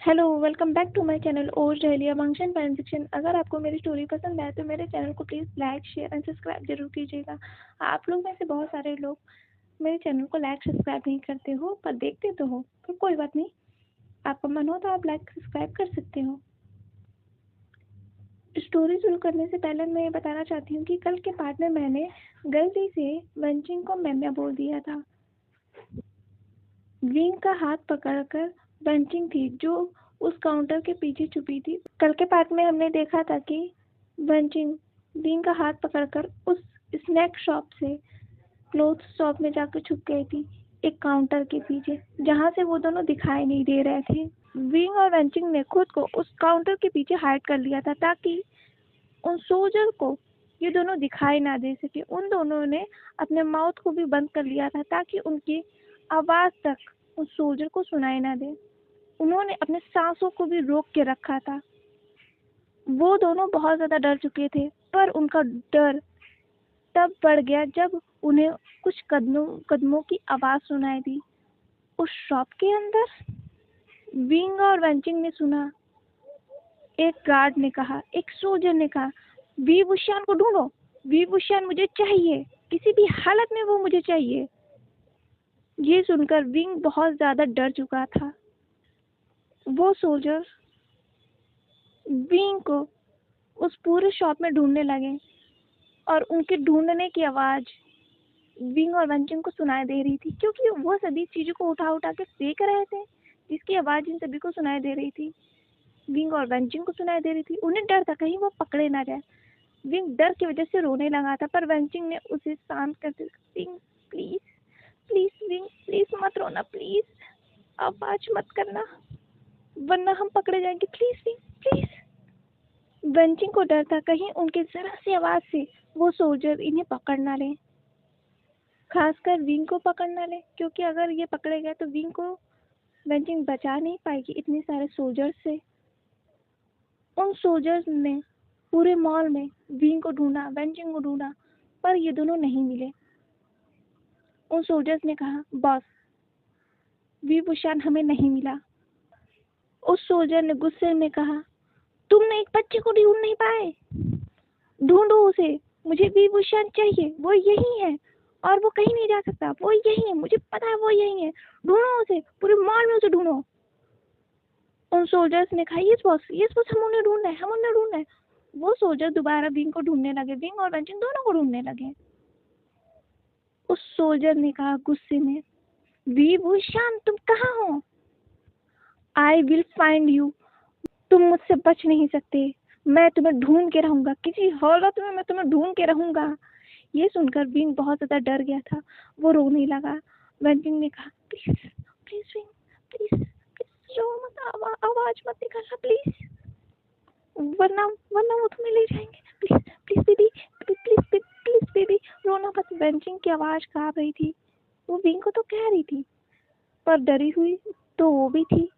Hello, welcome back to my channel ओज डहलिया function fan section. अगर आपको मेरी स्टोरी पसंद आए तो मेरे चैनल को please like share and subscribe जरूर कीजिएगा। आप लोग में से बहुत सारे लोग मेरे चैनल को लाइक सब्सक्राइब नहीं करते हो, पर देखते तो हो। तो कोई बात नहीं, आपका मन हो तो आप लाइक सब्सक्राइब कर सकते हो। स्टोरी शुरू करने से पहले मैं ये बताना चाहती हूँ कि कल के पार्ट में मैंने गलती से वंचिंग को मैम्या बोल दिया था। विंग का हाथ पकड़कर बंचिंग थी जो उस काउंटर के पीछे छुपी थी। कल के पार्ट में हमने देखा था कि बंचिंग विंग का हाथ पकड़कर उस स्नैक शॉप से क्लोथ शॉप में जाकर छुप गई थी, एक काउंटर के पीछे, जहां से वो दोनों दिखाई नहीं दे रहे थे। विंग और बंचिंग ने खुद को उस काउंटर के पीछे हाइड कर लिया था ताकि उन सोल्जर को ये दोनों दिखाई ना दे सके। उन दोनों ने अपने माउथ को भी बंद कर लिया था ताकि उनकी आवाज तक उस सोल्जर को सुनाई ना दे। उन्होंने अपने सांसों को भी रोक के रखा था। वो दोनों बहुत ज्यादा डर चुके थे, पर उनका डर तब बढ़ गया जब उन्हें कुछ कदमों की आवाज सुनाई दी उस शॉप के अंदर। विंग और वेंचिंग ने सुना, एक गार्ड ने कहा, एक सोल्जर ने कहा, वी बुशियान को ढूंढो, वी बुशियान मुझे चाहिए, किसी भी हालत में वो मुझे चाहिए। ये सुनकर विंग बहुत ज्यादा डर चुका था। वो सोल्जर विंग को उस पूरे शॉप में ढूंढने लगे और उनके ढूंढने की आवाज विंग और वंचिंग को सुनाई दे रही थी, क्योंकि वो सभी चीजों को उठा उठा के फेंक रहे थे, जिसकी आवाज इन सभी को सुनाई दे रही थी। विंग और वंचिंग को सुनाई दे रही थी। उन्हें डर था कहीं वो पकड़े ना जाए। विंग डर की वजह से रोने लगा था, पर वंचिंग ने उसे शांत करते, विंग प्लीज, प्लीज विंग, प्लीज मत रोना, प्लीज आवाज मत करना, वरना हम पकड़े जाएंगे, प्लीज विंग प्लीज। वंचिंग को डर था कहीं उनके जरा सी आवाज से वो सोल्जर इन्हें पकड़ ना ले, खासकर विंग को पकड़ ना ले, क्योंकि अगर ये पकड़े गए तो विंग को वंचिंग बचा नहीं पाएगी इतने सारे सोल्जर्स से। उन सोल्जर्स ने पूरे मॉल में विंग को ढूंढा, वंचिंग को ढूंढा, पर ये दोनों नहीं मिले। उन सोल्जर्स ने कहा, बॉस वी बुशान हमें नहीं मिला। उस सोल्जर ने गुस्से में कहा, तुमने एक बच्चे को ढूंढ नहीं पाए, ढूंढो उसे, मुझे वी बुशान चाहिए, वो यही है और वो कहीं नहीं जा सकता, वो यही है, मुझे पता है वो यही है, ढूंढो उसे, पूरे मॉल में उसे ढूंढो। उन सोल्जर्स ने कहा, यस बॉस हम उन्हें ढूंढ रहे हैं, हम उन्हें ढूंढ रहे हैं। वो सोल्जर दोबारा विंग को ढूंढने लगे, विंग और वेंचिंग दोनों को ढूंढने लगे। उस सोल्जर ने कहा गुस्से में, वी बुशान तुम कहाँ हो, आई विल फाइंड यू, तुम मुझसे बच नहीं सकते, मैं तुम्हें ढूंढ के रहूंगा, किसी हालत में मैं तुम्हें ढूंढ के रहूंगा। ये सुनकर विंग बहुत ज्यादा डर गया था, वो रोने लगा। वेंचिंग ने कहा, प्लीज प्लीज विंग, प्लीज प्लीज रो मत, आवाज मत निकालना प्लीज, वरना वरना वो तुम्हें ले जाएंगे, please please baby, please please baby रोना मत। वेंचिंग की आवाज कांप रही थी। वो विंग को तो कह रही थी, पर डरी हुई तो वो भी थी,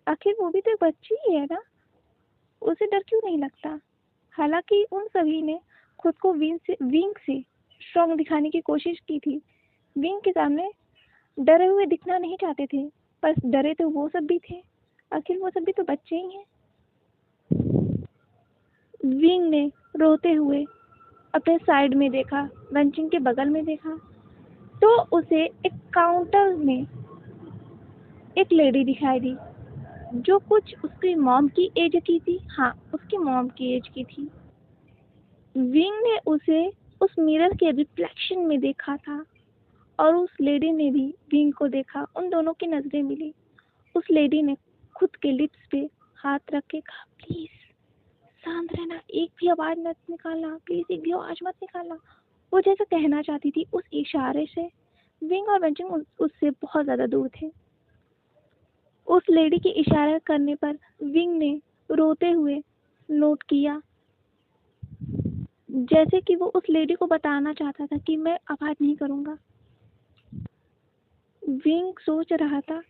आखिर वो भी तो एक बच्ची ही है ना, उसे डर क्यों नहीं लगता। हालांकि उन सभी ने खुद को विंग से स्ट्रॉन्ग दिखाने की कोशिश की थी। विंग के सामने डरे हुए दिखना नहीं चाहते थे, पर डरे तो वो सब भी थे, आखिर वो सब भी तो बच्चे ही हैं। विंग ने रोते हुए अपने साइड में देखा, वंचिंग के बगल में देखा, तो उसे एक काउंटर में एक लेडी दिखाई दी जो कुछ उसकी मॉम की एज की थी। हाँ, उसकी मॉम की एज की थी। विंग ने उसे उस मिरर के रिफ्लेक्शन में देखा था और उस लेडी ने भी विंग को देखा। उन दोनों की नजरें मिली। उस लेडी ने खुद के लिप्स पे हाथ रख के कहा, प्लीज शांत रहना, एक भी आवाज मत निकालना, प्लीज एक भी आवाज मत निकालना। वो जैसा कहना चाहती थी उस इशारे से। विंग और वेंचिंग उससे बहुत ज्यादा दूर थे। उस लेडी के इशारे करने पर विंग ने रोते हुए नोट किया, जैसे कि वो उस लेडी को बताना चाहता था कि मैं आवाज नहीं करूंगा। विंग सोच रहा था,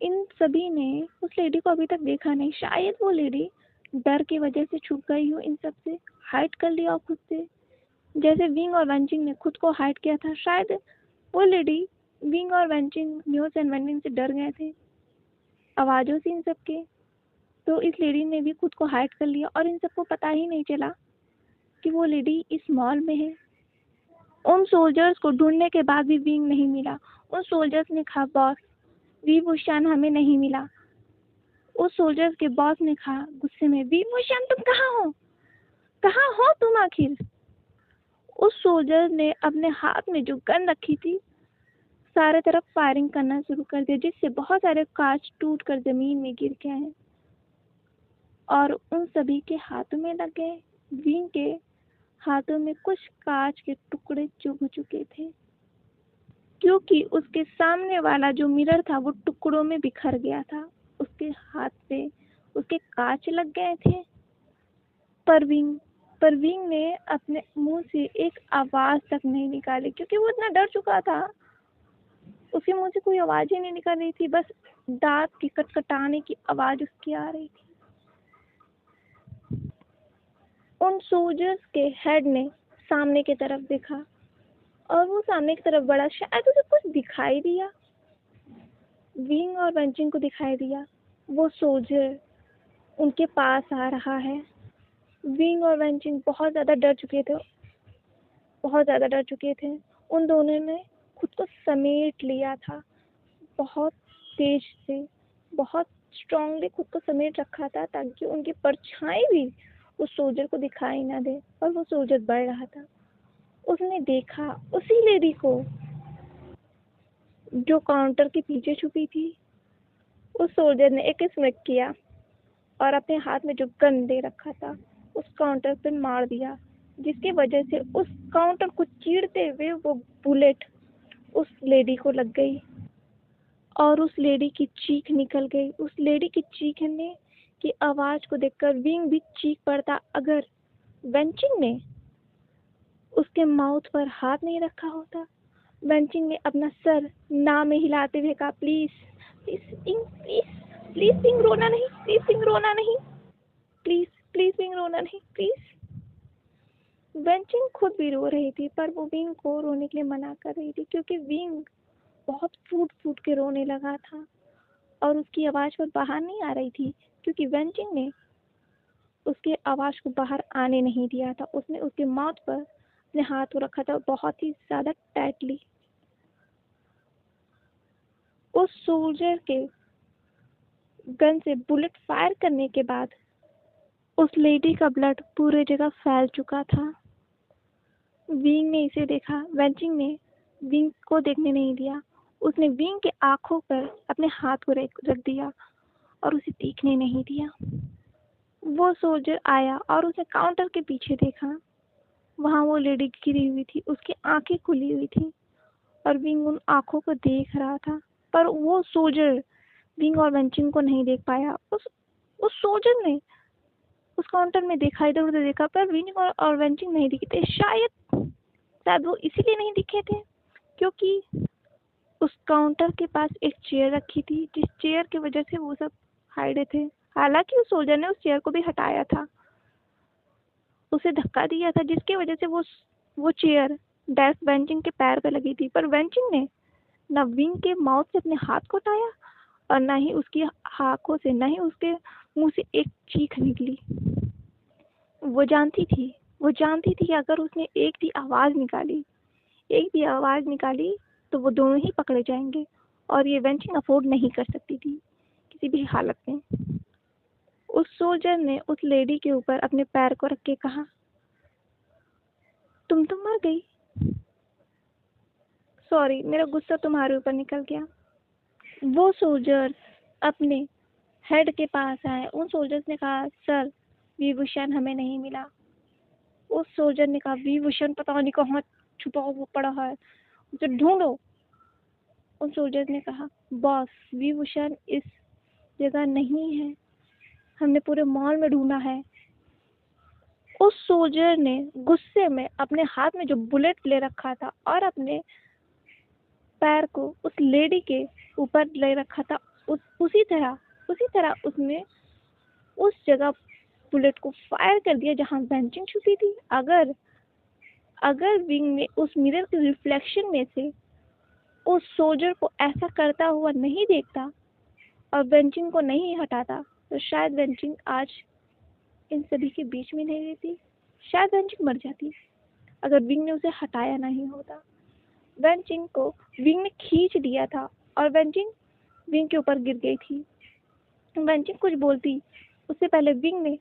इन सभी ने उस लेडी को अभी तक देखा नहीं, शायद वो लेडी डर की वजह से छुप गई हो, इन सब से हाइड कर लिया खुद से, जैसे विंग और वेंचिंग ने खुद को हाइड किया था। शायद वो लेडी विंग और वेंचिंग न्यूज एंड वेंचिंग से डर गए थे। आवाज़ों से इन सब के। तो इस लेडी ने भी खुद को हाइड कर लिया और इन सबको पता ही नहीं चला कि वो लेडी इस मॉल में है। उन सोल्जर्स को ढूंढने के बाद भी विंग नहीं मिला। उन सोल्जर्स ने कहा, बॉस वी भूषण हमें नहीं मिला। उस सोल्जर्स के बॉस ने कहा गुस्से में, वी भूषण तुम कहाँ हो? कहाँ हो तुम आखिर? उस सोल्जर ने अपने हाथ में जो गन रखी थी सारे तरफ फायरिंग करना शुरू कर दिया, जिससे बहुत सारे कांच टूट कर जमीन में गिर गए हैं और उन सभी के हाथों में लग गए। विंग के हाथों में कुछ कांच के टुकड़े चुभ चुके थे, क्योंकि उसके सामने वाला जो मिरर था वो टुकड़ों में बिखर गया था। उसके हाथ पे उसके कांच लग गए थे। परवीन ने अपने मुंह से एक आवाज तक नहीं निकाली, क्योंकि वो इतना डर चुका था। उसके मुंह से कोई आवाज ही नहीं निकल रही थी, बस दांत की कटकटाने की आवाज उसकी आ रही थी। उन सोल्जर्स के हेड ने सामने की तरफ देखा और वो सामने की तरफ बढ़ा। शायद उसे कुछ दिखाई दिया, विंग और वेंचिंग को दिखाई दिया। वो सोल्जर उनके पास आ रहा है। विंग और वेंचिंग बहुत ज़्यादा डर चुके थे। उन दोनों ने खुद को समेट लिया था, बहुत तेज से, बहुत स्ट्रांगली खुद को समेट रखा था, ताकि उनकी परछाई भी उस सोल्जर को दिखाई ना दे। और वो सोल्जर बढ़ रहा था। उसने देखा उसी लेडी को जो काउंटर के पीछे छुपी थी। उस सोल्जर ने एक स्मिक किया और अपने हाथ में जो गन दे रखा था उस काउंटर पे मार दिया, जिसकी वजह से उस काउंटर को चीरते हुए वो बुलेट उस लेडी को लग गई और उस लेडी की चीख निकल गई। उस लेडी की चीखने की आवाज को देखकर विंग भी चीख पड़ता अगर वेंचिंग ने उसके माउथ पर हाथ नहीं रखा होता। वेंचिंग ने अपना सर ना में हिलाते हुए कहा, please please please please wing रोना नहीं, प्लीज विंग रोना नहीं, प्लीज प्लीज विंग रोना नहीं, प्लीज। वेंचिंग खुद भी रो रही थी, पर वो विंग को रोने के लिए मना कर रही थी, क्योंकि विंग बहुत फूट फूट के रोने लगा था और उसकी आवाज पर बाहर नहीं आ रही थी, क्योंकि वेंचिंग ने उसके आवाज को बाहर आने नहीं दिया था। उसने उसके माउथ पर अपने हाथ को रखा था बहुत ही ज्यादा टाइटली। उस सोल्जर के गन से बुलेट फायर करने के बाद उस लेडी का ब्लड पूरे जगह फैल चुका था। विंग ने इसे देखा। वेंचिंग ने विंग को देखने नहीं दिया। उसने विंग के आंखों पर अपने हाथ को रख दिया और उसे देखने नहीं दिया। वो सोल्जर आया और उसने काउंटर के पीछे देखा। वहां वो लेडी गिरी हुई थी, उसकी आंखें खुली हुई थी और विंग उन आंखों को देख रहा था, पर वो सोल्जर विंग और वेंचिंग को नहीं देख पाया। उस सोल्जर ने उस काउंटर में देखा, इधर उधर देखा, पर विंग और वेंचिंग नहीं दिखे थे। शायद वो इसीलिए नहीं दिखे थे क्योंकि उस काउंटर के पास एक चेयर रखी थी, जिस चेयर की वजह से वो सब हाइड थे। हालांकि उस सोल्जर ने उस चेयर को भी हटाया था, उसे धक्का दिया था, जिसकी वजह से वो चेयर डायरेक्ट वेंचिंग के पैर पे लगी थी। पर वेंचिंग ने न विंग के माउथ से अपने हाथ को हटाया और न ही उसकी आंखों से, न ही उसके मुंह से एक चीख निकली। वो जानती थी कि अगर उसने एक भी आवाज निकाली तो वो दोनों ही पकड़े जाएंगे और ये वेंचिंग अफोर्ड नहीं कर सकती थी किसी भी हालत में। उस सोल्जर ने उस लेडी के ऊपर अपने पैर को रख के कहा, तुम तो मर गई। सॉरी, मेरा गुस्सा तुम्हारे ऊपर निकल गया। वो सोल्जर्स अपने हेड के पास आए। उन सोल्जर्स ने कहा, सर विभूषण हमें नहीं मिला। उस सोल्जर ने कहा, विभूषण पता नहीं कहाँ छुपा हुआ पड़ा है, उसे ढूंढो। उन सोल्जर्स ने कहा, बॉस विभूषण इस जगह नहीं है, हमने पूरे मॉल में ढूंढा है। उस सोल्जर ने गुस्से में अपने हाथ में जो बुलेट ले रखा था और अपने पैर को उस लेडी के ऊपर ले रखा था, उसी तरह उसने उस जगह बुलेट को फायर कर दिया जहां वेंचिंग छुपी थी। अगर विंग ने उस मिरर के रिफ्लेक्शन में से उस सोल्जर को ऐसा करता हुआ नहीं देखता और वेंचिंग को नहीं हटाता तो शायद वेंचिंग आज इन सभी के बीच में नहीं रहती। शायद वेंचिंग मर जाती अगर विंग ने उसे हटाया नहीं होता। वेंचिंग को विंग ने खींच दिया था और वेंचिंग विंग के ऊपर गिर गई थी। वेंचिंग कुछ बोलती उससे पहले विंग ने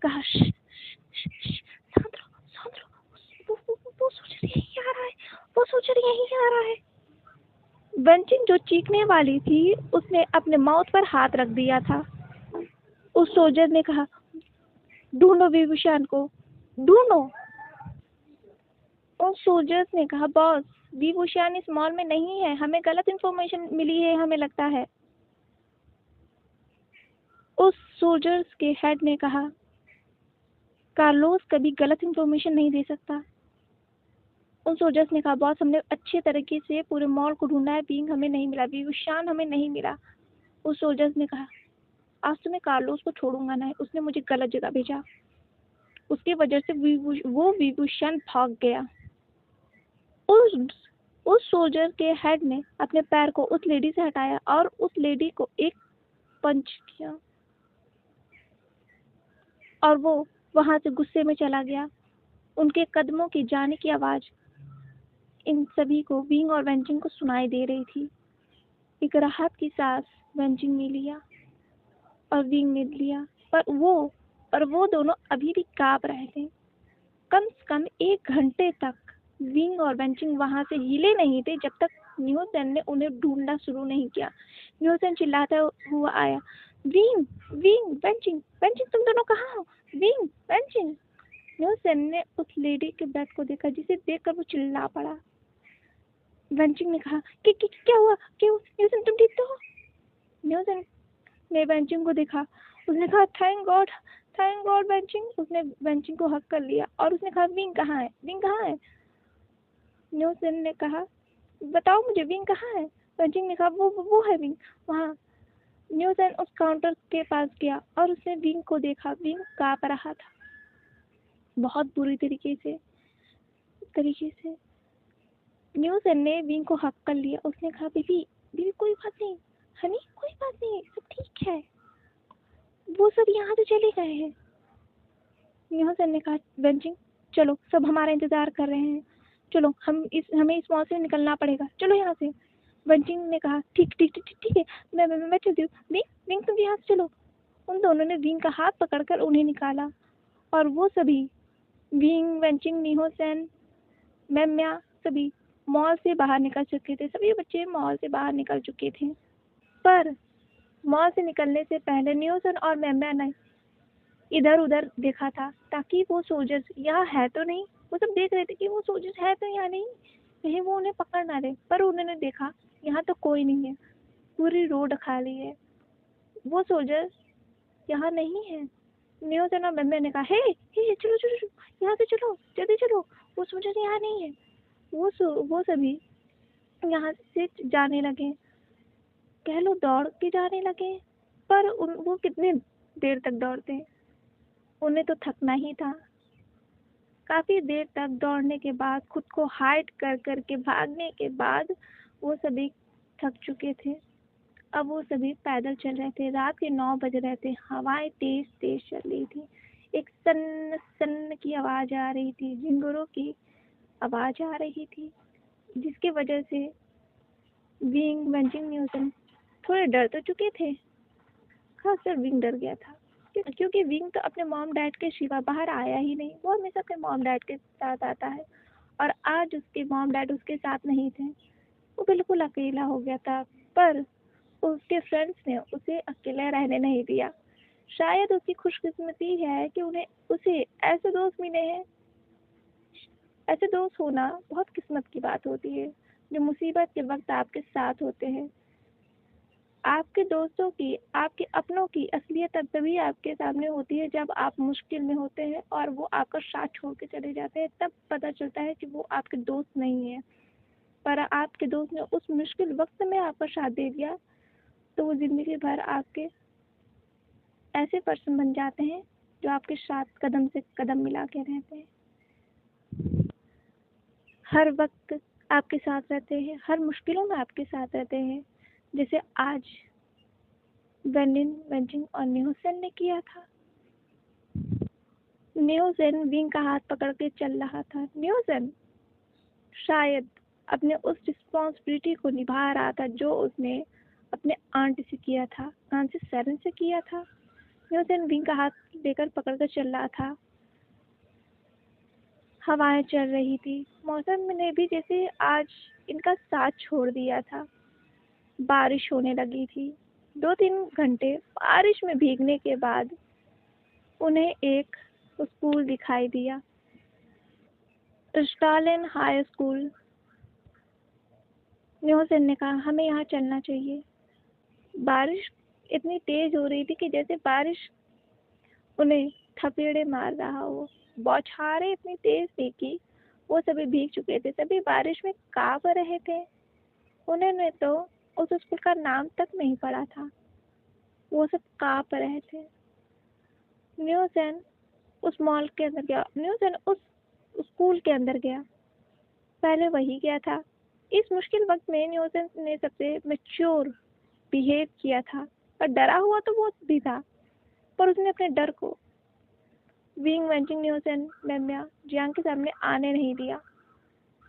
कहा, शांत रहो, वो सोल्जर यहीं आ रहा है, वो सोल्जर यहीं आ रहा है। वेंचिंग जो चीखने वाली थी उसने अपने माउथ पर हाथ रख दिया था। उस सोल्जर ने कहा, ढूंढो विभूषण को, ढूंढो। उस सोल्जर्स ने कहा, बॉस विभूषण इस मॉल में नहीं है, हमें गलत इंफॉर्मेशन मिली है, हमें लगता है। उस सोल्जर्स के हेड ने कहा, कार्लोस कभी गलत इंफॉर्मेशन नहीं दे सकता। उन सोल्जर्स ने कहा, बॉस हमने अच्छे तरीके से पूरे मॉल को ढूंढा है, विंग हमें नहीं मिला, विभूषण हमें नहीं मिला। उस सोल्जर्स ने कहा, आज तो मैं कार्लोस को छोड़ूंगा नहीं, उसने मुझे गलत जगह भेजा, उसकी वजह से वो विभूषण भाग गया। उस सोल्जर के हेड ने अपने पैर को उस लेडी से हटाया और उस लेडी को एक पंच किया और वो वहां से गुस्से में चला गया। उनके कदमों की जाने की आवाज इन सभी को विंग और वेंचिंग को सुनाई दे रही थी। एक राहत की सांस वेंचिंग ने लिया और विंग ने लिया, पर वो दोनों अभी भी कांप रहे थे। कम से कम 1 घंटे तक विंग और वेंचिंग वहां से हिले नहीं थे जब तक न्यूसेन ने उन्हें ढूंढना शुरू नहीं किया। न्यूसेन चिल्लाता हुआ आया, विंग विंग वेंचिंग वेंचिंग, तुम दोनों कहाँ हो? Wing Wenching. न्यूसेन ने उस लेडी के बेड को देखा जिसे देखकर वो चिल्ला पड़ा। वेंचिंग ने कहा कि क्या हुआ? क्यों न्यूसेन, तुम ठीक तो हो? न्यूसेन ने वेंचिंग को देखा। उसने कहा, थैंक गॉड वेंचिंग। उसने वेंचिंग को हक कर लिया और उसने कहा, विंग कहाँ है? विंग कहाँ है? न्यूसेन ने कहा, बताओ मुझे, विंग कहाँ है? वेंचिंग ने कहा, वो है विंग वहाँ। न्यूसेन उस काउंटर के पास गया और उसने विंग को देखा। विंग कांप रहा था बहुत बुरी तरीके से। न्यूसेन ने विंग को हक कर लिया। उसने कहा, बीबी कोई बात नहीं, हनी कोई बात नहीं, सब ठीक है, वो सब यहाँ से चले गए हैं। न्यूसेन ने कहा, वेंचिंग चलो, सब हमारा इंतजार कर रहे हैं, चलो हमें इस मॉल से निकलना पड़ेगा, चलो यहाँ से। वेंचिंग ने कहा, ठीक है, मैं चलती हूँ। विंग तुम यहाँ से चलो। उन दोनों ने विंग का हाथ पकड़कर उन्हें निकाला और वो सभी, विंग, वेंचिंग, न्यूसेन, मेम्या, सभी मॉल से बाहर निकल चुके थे। सभी बच्चे मॉल से बाहर निकल चुके थे। पर मॉल से निकलने से पहले न्यूसेन और मेम्या ने इधर उधर देखा था ताकि वो सोल्जर्स यहाँ है तो नहीं। वो सब देख रहे थे कि वो सोल्जर्स है तो यहाँ नहीं, कहीं वो उन्हें पकड़ ना ले। पर उन्होंने देखा यहाँ तो कोई नहीं है, पूरी रोड खाली है, वो सोल्जर्स यहाँ नहीं है। न्यूसेन और मेम्या ने कहा, हे चलो, यहाँ से चलो, जल्दी चलो, वो सोल्जर्स यहाँ नहीं है। वो सभी यहाँ से जाने लगे, कह लो दौड़ के जाने लगे। पर वो कितने देर तक दौड़ते, उन्हें तो थकना ही था। काफी देर तक दौड़ने के बाद, खुद को हाइड कर करके भागने के बाद वो सभी थक चुके थे। अब वो सभी पैदल चल रहे थे। रात के 9 बज रहे थे। हवाएं तेज तेज चल रही थी। एक सन्न सन्न की आवाज आ रही थी, झिंगुरों की आवाज आ रही थी, जिसकी वजह से विंग, वेंचिंग, न्यूसेन थोड़े डर तो चुके थे। खासकर विंग डर गया था क्योंकि विंग तो अपने मॉम डैड के सिवा बाहर आया ही नहीं। वो हमेशा अपने मॉम डैड के साथ आता है और आज उसके मॉम डैड उसके साथ नहीं थे। वो बिल्कुल अकेला हो गया था। पर उसके फ्रेंड्स ने उसे अकेला रहने नहीं दिया। शायद उसकी खुशकिस्मती है कि उसे ऐसे दोस्त मिले हैं। ऐसे दोस्त होना बहुत किस्मत की बात होती है, जो मुसीबत के वक्त आपके साथ होते हैं। आपके दोस्तों की, आपके अपनों की असलियत तभी आपके सामने होती है जब आप मुश्किल में होते हैं और वो आपका साथ छोड़ के चले जाते हैं। तब पता चलता है कि वो आपके दोस्त नहीं है। पर आपके दोस्त ने उस मुश्किल वक्त में आपका साथ दे दिया तो वो जिंदगी भर आपके ऐसे पर्सन बन जाते हैं जो आपके साथ कदम से कदम मिला के रहते हैं, हर वक्त आपके साथ रहते हैं, हर मुश्किलों में आपके साथ रहते हैं। जैसे आज वेनिन, वेंजिंग और न्यूसेन ने किया था। न्यूसेन विंग का हाथ पकड़ के चल रहा था। न्यूसेन शायद अपने उस रिस्पॉन्सिबिलिटी को निभा रहा था जो उसने अपने आंट से किया था, फ्रांसिस सेवन से किया था। न्यूसेन विंग का हाथ लेकर पकड़ कर चल रहा था। हवाएं चल रही थी। मौसम ने भी जैसे आज इनका साथ छोड़ दिया था। बारिश होने लगी थी। 2-3 घंटे बारिश में भीगने के बाद उन्हें एक स्कूल दिखाई दिया, स्टालिन हाई स्कूल। न्यूसेन ने कहा, हमें यहाँ चलना चाहिए। बारिश इतनी तेज हो रही थी कि जैसे बारिश उन्हें थपेड़े मार रहा हो। बौछारें इतनी तेज थी कि वो सभी भीग चुके थे। सभी बारिश में कांप रहे थे। उन्होंने तो उस स्कूल का नाम तक नहीं पढ़ा था। वो सब कांप रहे थे। न्यूसेन उस मॉल के अंदर गया। न्यूसेन उस स्कूल के अंदर गया। पहले वही गया था। इस मुश्किल वक्त में न्यूसेन ने सबसे मैच्योर बिहेव किया था, पर डरा हुआ तो वो भी था, पर उसने अपने डर को विंग वेंचिंग न्यूसेन मेम्या जियांग के सामने आने नहीं दिया।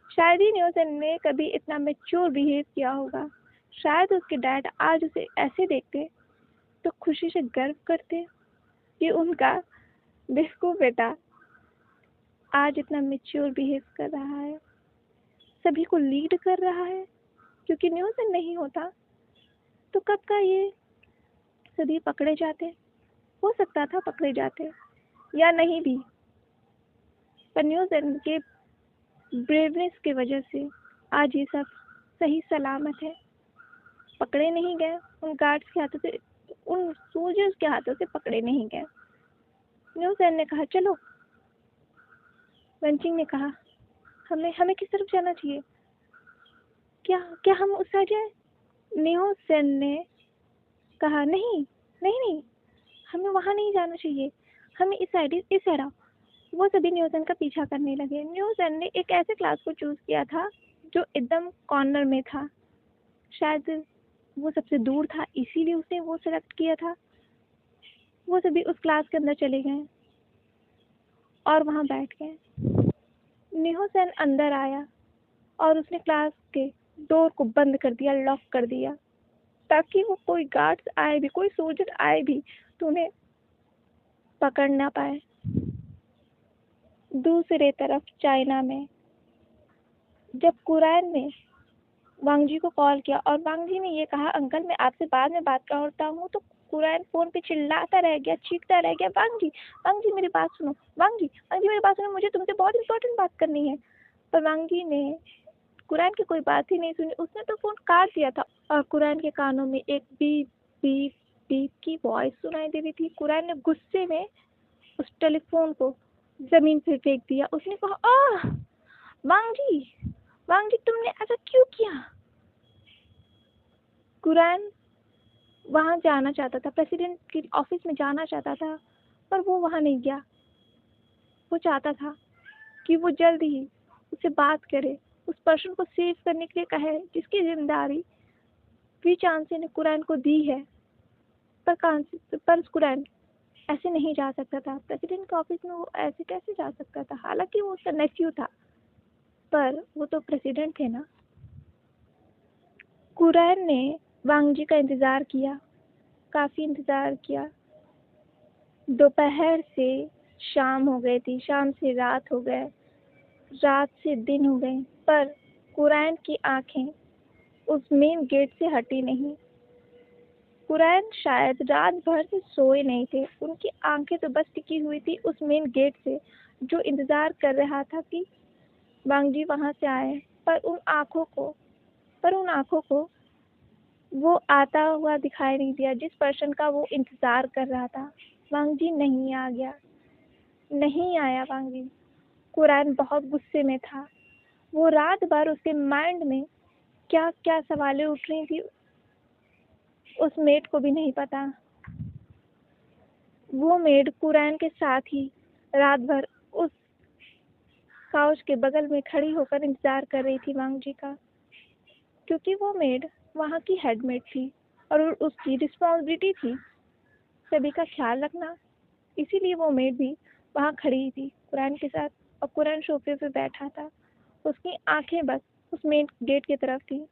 शायद ही न्यूसेन ने कभी इतना मैच्योर बिहेव किया होगा। शायद उसके डैड आज उसे ऐसे देखते तो खुशी से गर्व करते कि उनका बेवकूफ बेटा आज इतना मैच्योर बिहेव कर रहा है, सभी को लीड कर रहा है। क्योंकि न्यूसेन नहीं होता तो कब का ये सभी पकड़े जाते। हो सकता था पकड़े जाते या नहीं भी, पर न्यूसेन के ब्रेवनेस की वजह से आज ये सब सही सलामत है। पकड़े नहीं गए, उन गार्ड्स के हाथों से, उन सोल्जर्स के हाथों से पकड़े नहीं गए। न्यूसेन ने कहा, चलो। वेंचिंग ने कहा, हमें हमें किस तरफ जाना चाहिए? क्या क्या हम उस साइड जाए? न्यूसेन ने कहा, नहीं नहीं नहीं, हमें वहां नहीं जाना चाहिए, हमें इस साइड आओ। वो सभी न्यूसेन का पीछा करने लगे। न्यूसेन ने एक ऐसे क्लास को चूज किया था जो एकदम कॉर्नर में था। शायद वो सबसे दूर था, इसीलिए उसने वो सेलेक्ट किया था। वो सभी उस क्लास के अंदर चले गए और वहां बैठ गए। न्यूसेन अंदर आया और उसने क्लास के डोर को बंद कर दिया, लॉक कर दिया, ताकि वो कोई गार्ड्स आए भी, कोई सोल्जर आए भी तो उन्हें पकड़ ना पाए। दूसरे तरफ चाइना में जब कुरैन ने वांग जी को कॉल किया और वांग जी ने ये कहा, अंकल मैं आपसे बाद में बात करता हूँ, तो कुरैन फोन पे चिल्लाता रह गया, चीखता रह गया, वांग जी मेरी बात सुनो, वांग जी मेरी बात सुनो, मुझे तुमसे बहुत इंपॉर्टेंट बात करनी है। पर वांग जी ने कुरैन की कोई बात ही नहीं सुनी। उसने तो फोन काट दिया था और कुरैन के कानों में एक बीप बीप बीप की वॉइस सुनाई दे रही थी। कुरैन ने गुस्से में उस टेलीफोन को जमीन पर फेंक दिया। उसने कहा, आह वांग जी तुमने ऐसा क्यों किया? कुरैन वहां जाना चाहता था, प्रेसिडेंट के ऑफिस में जाना चाहता था, पर वो वहां नहीं गया। वो चाहता था कि वो जल्द ही उससे बात करे, उस पर्सन को सेव करने के लिए कहे जिसकी जिम्मेदारी वी चांसे ने कुरैन को दी है। पर कुरैन ऐसे नहीं जा सकता था प्रेसिडेंट के ऑफिस में। वो ऐसे कैसे जा सकता था? हालांकि वो उसका नेफ्यू था, पर वो तो प्रेसिडेंट थे ना। कुरैन ने वांग जी का इंतजार किया, काफी इंतजार किया। दोपहर से शाम हो गई थी, शाम से रात हो गए, रात से दिन हो गए, पर कुरैन की आंखें उस मेन गेट से हटी नहीं। कुरैन शायद रात भर से सोए नहीं थे। उनकी आंखें तो बस टिकी हुई थी उस मेन गेट से, जो इंतजार कर रहा था कि वांग जी वहां से आए। पर उन आंखों को वो आता हुआ दिखाई नहीं दिया जिस पर्सन का वो इंतजार कर रहा था। वांग जी नहीं आ गया, नहीं आया वांग जी। कुरैन बहुत गुस्से में था। वो रात भर उसके माइंड में क्या क्या सवालें उठ रही थी उस मेड को भी नहीं पता। वो मेड कुरैन के साथ ही रात भर उस काउच के बगल में खड़ी होकर इंतजार कर रही थी वांग जी का, क्योंकि वो मेड वहां की हेडमेड थी। और उसकी रिस्पॉन्सिबिलिटी थी सभी का ख्याल रखना। इसीलिए वो मेड भी वहाँ खड़ी थी कुरैन के साथ, और कुरैन सोफे पे बैठा था। उसकी आंखें बस उस मेन गेट की तरफ थी,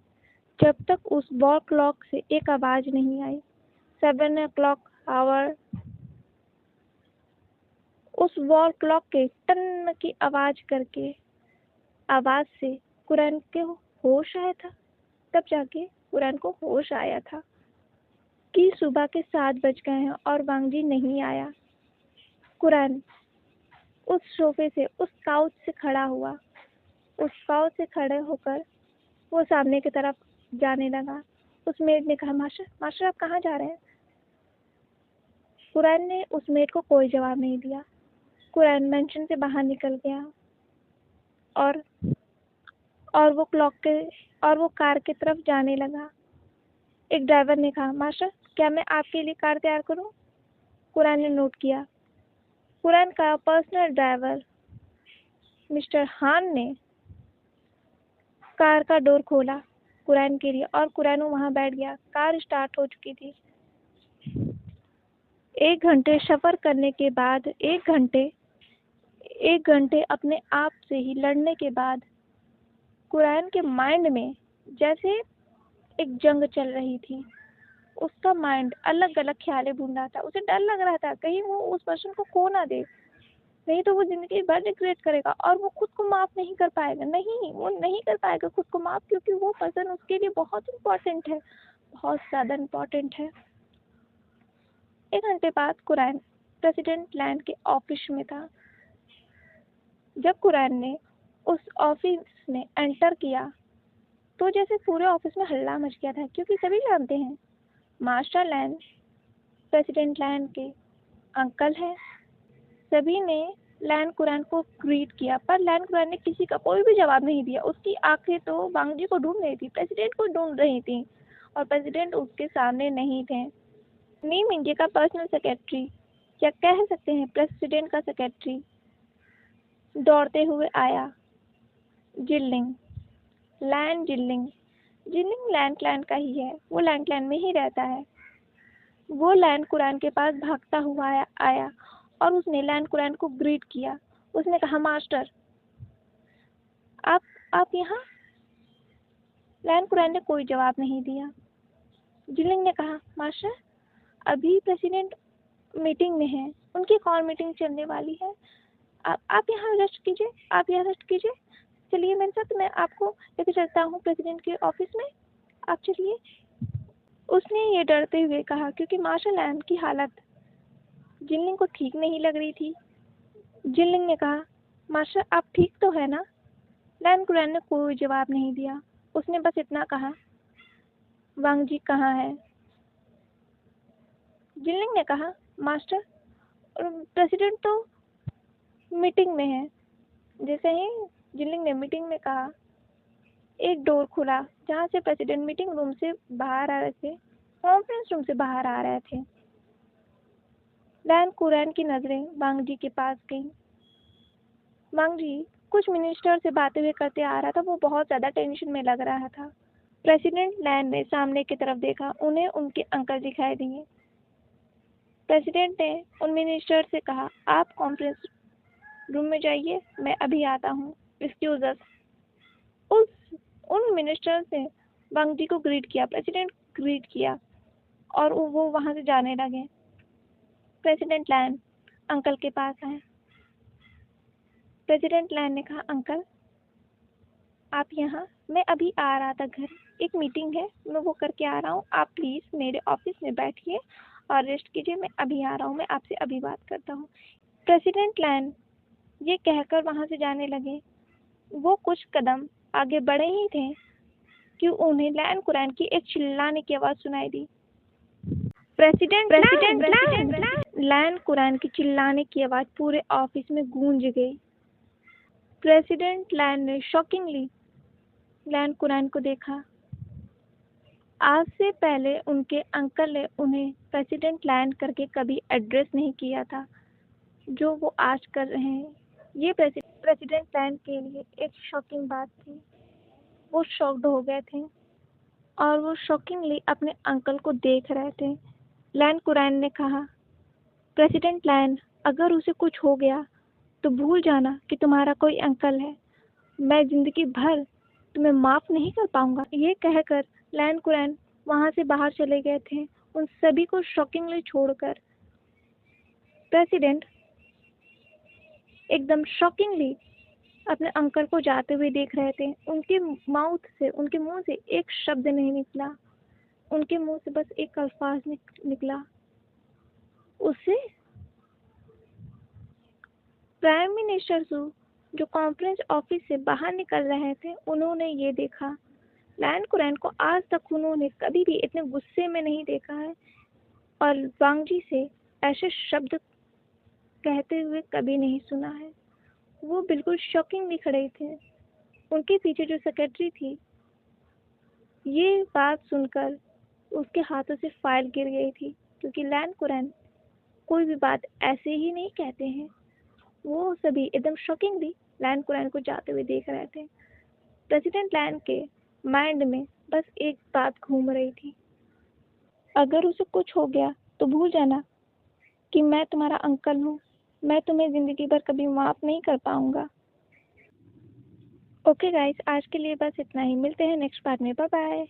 जब तक उस वॉल क्लॉक से एक आवाज नहीं आई। 7 o'clock आवर। उस वॉल क्लॉक के टन की आवाज से कुरैन के होश आया था। तब जाके कुरैन को होश आया था कि सुबह के 7 बज गए हैं और वांगजी नहीं आया। कुरैन उस सोफे से, उस काउच से खड़ा हुआ। उस काउच से खड़े होकर वो सामने की तरफ जाने लगा। उस मेड ने कहा, मास्टर मास्टर आप कहाँ जा रहे हैं? कुरैन ने उस मेड को कोई जवाब नहीं दिया। कुरैन मेंशन से बाहर निकल गया और वो कार की तरफ जाने लगा। एक ड्राइवर ने कहा, मास्टर क्या मैं आपके लिए कार तैयार करूं? कुरैन ने नोट किया। कुरैन का पर्सनल ड्राइवर मिस्टर हान ने कार का डोर खोला कुरैन के लिए और कुरैन वहां बैठ गया। कार स्टार्ट हो चुकी थी। 1 घंटे सफर करने के बाद, एक घंटे अपने आप से ही लड़ने के बाद, कुरैन के माइंड में जैसे एक जंग चल रही थी। उसका माइंड अलग अलग ख्यालें बुन रहा था। उसे डर लग रहा था कहीं वो उस पर्सन को खो ना दे, नहीं तो वो जिंदगी भर रिग्रेट करेगा और वो खुद को माफ नहीं कर पाएगा। नहीं, वो नहीं कर पाएगा खुद को माफ, क्योंकि वो पर्सन उसके लिए बहुत इम्पोर्टेंट है, बहुत ज्यादा इम्पोर्टेंट है। 1 घंटे बाद कुरैन प्रेसिडेंट लैंड के ऑफिस में था। जब कुरैन ने उस ऑफिस में एंटर किया तो जैसे पूरे ऑफिस में हल्ला मच गया था, क्योंकि सभी जानते हैं मास्टर लैंड प्रेसिडेंट लैंड के अंकल हैं। सभी ने लैंड कुरैन को ग्रीट किया, पर लैंड कुरैन ने किसी का कोई भी जवाब नहीं दिया। उसकी आंखें तो वांगजी को ढूंढ रही थी, प्रेसिडेंट को ढूंढ रही थी, और प्रेसिडेंट उसके सामने नहीं थे। नीम इंडिया का पर्सनल सेक्रेटरी, या कह सकते हैं प्रेसिडेंट का सेक्रेटरी, दौड़ते हुए आया। जिल्लिंग लैंड का ही है। वो लैंड में ही रहता है। वो लैंड कुरैन के पास भागता हुआ आया और उसने लैंड कुरैन को ग्रीट किया। उसने कहा, मास्टर आप यहाँ? लैंड कुरैन ने कोई जवाब नहीं दिया। जिलिंग ने कहा, मास्टर अभी प्रेसिडेंट मीटिंग में है, उनकी कॉल मीटिंग चलने वाली है। आप यहाँ रेस्ट कीजिए। चलिए मेरे साथ, मैं आपको लेकर चलता हूँ प्रेसिडेंट के ऑफिस में, आप चलिए। उसने ये डरते हुए कहा, क्योंकि मार्शल लैंड की हालत जिनलिंग को ठीक नहीं लग रही थी। जिनलिंग ने कहा, मास्टर आप ठीक तो है ना? लैंड कुरैन ने कोई जवाब नहीं दिया। उसने बस इतना कहा, वांगजी कहाँ है? जिनलिंग ने कहा, मास्टर प्रेसिडेंट तो मीटिंग में है। जैसे ही जिनलिंग ने मीटिंग में कहा, एक डोर खुला जहाँ से प्रेसिडेंट मीटिंग रूम से बाहर आ रहे थे, कॉन्फ्रेंस रूम से बाहर आ रहे थे। लैंड कुरैन की नजरें वांगजी के पास गईं। वांगजी कुछ मिनिस्टर से बातें हुए करते आ रहा था। वो बहुत ज्यादा टेंशन में लग रहा था। प्रेसिडेंट लैंड ने सामने की तरफ देखा। उन्हें उनके अंकल दिखाई दिए। प्रेसिडेंट ने उन मिनिस्टर से कहा, आप कॉन्फ्रेंस रूम में जाइए, मैं अभी आता हूँ, एक्सक्यूज अस। उन मिनिस्टर ने वांगजी को ग्रीट किया, प्रेसिडेंट ग्रीट किया, और वो वहां से जाने लगे। प्रेसिडेंट लैंड अंकल के पास आए। प्रेसिडेंट लैंड ने कहा, अंकल आप यहाँ? मैं अभी आ रहा था घर, एक मीटिंग है, मैं वो करके आ रहा हूँ। आप प्लीज मेरे ऑफिस में बैठिए और रेस्ट कीजिए, मैं अभी आ रहा हूँ, मैं आपसे अभी बात करता हूँ। प्रेसिडेंट लैंड ये कहकर वहां से जाने लगे। वो कुछ कदम आगे बढ़े ही थे कि उन्हें लैंड कुरैन की एक चिल्लाने की आवाज सुनाई दी। प्रेसिडेंट लैंड कुरैन की चिल्लाने की आवाज पूरे ऑफिस में गूंज गई। प्रेसिडेंट लैंड ने शॉकिंगली लैंड कुरैन को देखा। आज से पहले उनके अंकल ने उन्हें प्रेसिडेंट लैंड करके कभी एड्रेस नहीं किया था, जो वो आज कर रहे हैं। ये प्रेसिडेंट लैंड के लिए एक शॉकिंग बात थी। वो शॉक्ड हो गए थे। और वो शॉकिंगली अपने अंकल को देख रहे थे। लैन कुरैन ने कहा, प्रेसिडेंट लैन, अगर उसे कुछ हो गया तो भूल जाना कि तुम्हारा कोई अंकल है। मैं जिंदगी भर तुम्हें माफ नहीं कर पाऊंगा। ये कहकर लैन कुरैन वहां से बाहर चले गए थे, उन सभी को शॉकिंगली छोड़कर। प्रेसिडेंट एकदम शॉकिंगली अपने अंकल को जाते हुए देख रहे थे। उनके मुंह से एक शब्द नहीं निकला। उनके मुंह से बस एक अल्फाज निकला, उसे। प्राइम मिनिस्टर सू, जो कॉन्फ्रेंस ऑफिस से बाहर निकल रहे थे, उन्होंने ये देखा। लैन कुरैन को आज तक उन्होंने कभी भी इतने गुस्से में नहीं देखा है और वांगजी से ऐसे शब्द कहते हुए कभी नहीं सुना है। वो बिल्कुल शॉकिंगली खड़े थे। उनके पीछे जो सेक्रेटरी थी, ये बात सुनकर उसके हाथों से फाइल गिर गई थी, क्योंकि लैन कुरैन कोई भी बात ऐसे ही नहीं कहते हैं। वो सभी एकदम शॉकिंगली लैन कुरैन को जाते हुए देख रहे थे। प्रेसिडेंट लैन के माइंड में बस एक बात घूम रही थी, अगर उसे कुछ हो गया तो भूल जाना कि मैं तुम्हारा अंकल हूँ। मैं तुम्हें जिंदगी भर कभी माफ नहीं कर पाऊंगा। ओके गाइस, आज के लिए बस इतना ही। मिलते हैं नेक्स्ट पार्ट में। Bye bye.